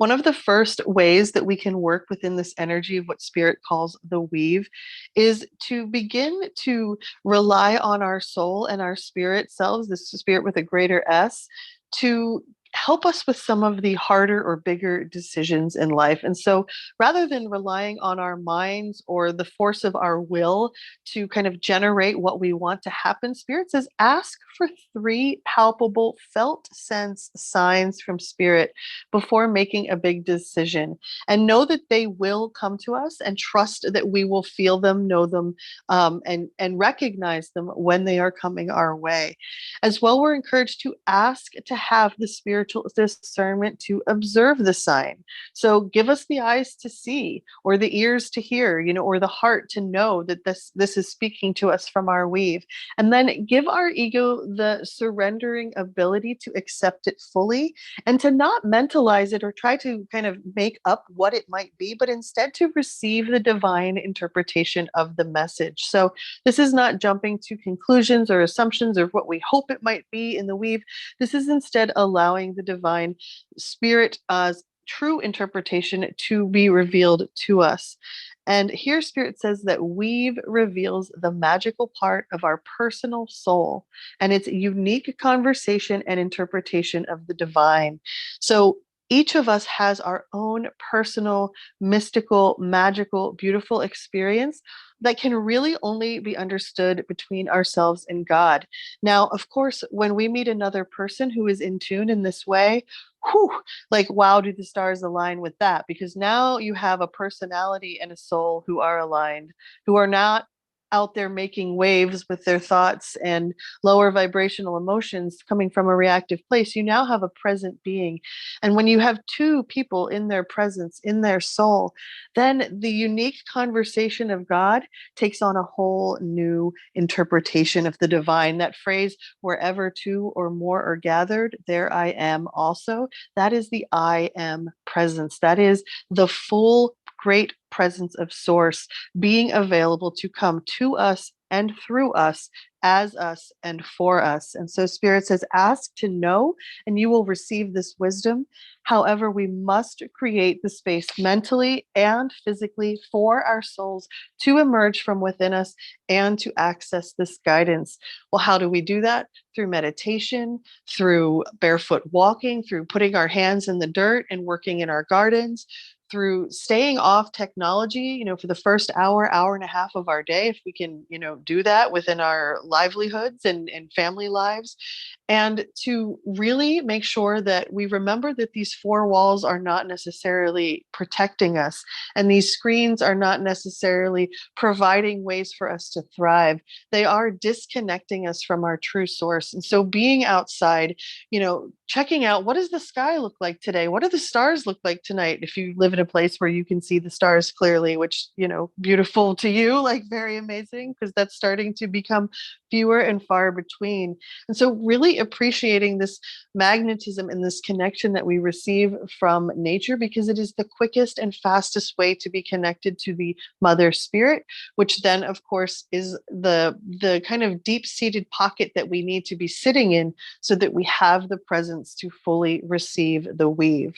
One of the first ways that we can work within this energy of what Spirit calls the weave is to begin to rely on our soul and our spirit selves, this spirit with a greater S, to help us with some of the harder or bigger decisions in life. And so rather than relying on our minds or the force of our will to kind of generate what we want to happen, Spirit says ask for three palpable felt sense signs from Spirit before making a big decision, and know that they will come to us, and trust that we will feel them, know them, and recognize them when they are coming our way. As well, we're encouraged to ask to have the spiritual discernment to observe the sign. So give us the eyes to see, or the ears to hear, or the heart to know that this is speaking to us from our weave. And then give our ego the surrendering ability to accept it fully, and to not mentalize it or try to kind of make up what it might be, but instead to receive the divine interpretation of the message. So this is not jumping to conclusions or assumptions of what we hope it might be in the weave. This is instead allowing the divine spirit true interpretation to be revealed to us. And here, Spirit says that weave reveals the magical part of our personal soul and its unique conversation and interpretation of the divine. So each of us has our own personal, mystical, magical, beautiful experience that can really only be understood between ourselves and God. Now, of course, when we meet another person who is in tune in this way, whew, like, wow, do the stars align with that? Because now you have a personality and a soul who are aligned, who are not out there making waves with their thoughts and lower vibrational emotions coming from a reactive place. You now have a present being. And when you have two people in their presence, in their soul, then the unique conversation of God takes on a whole new interpretation of the divine. That phrase, wherever two or more are gathered, there I am also. That is the I am presence. That is the full great presence of Source being available to come to us and through us, as us and for us. And so Spirit says, ask to know, and you will receive this wisdom. However, we must create the space mentally and physically for our souls to emerge from within us and to access this guidance. Well, how do we do that? Through meditation, through barefoot walking, through putting our hands in the dirt and working in our gardens, through staying off technology, for the first hour and a half of our day, if we can, do that within our livelihoods and family lives, and to really make sure that we remember that these four walls are not necessarily protecting us, and these screens are not necessarily providing ways for us to thrive. They are disconnecting us from our true source. And so being outside, checking out, what does the sky look like today? What do the stars look like tonight? If you live in a place where you can see the stars clearly, which, beautiful to you, like very amazing, because that's starting to become fewer and far between. And so really appreciating this magnetism and this connection that we receive from nature, because it is the quickest and fastest way to be connected to the mother spirit, which then of course is the kind of deep-seated pocket that we need to be sitting in so that we have the presence to fully receive the weave.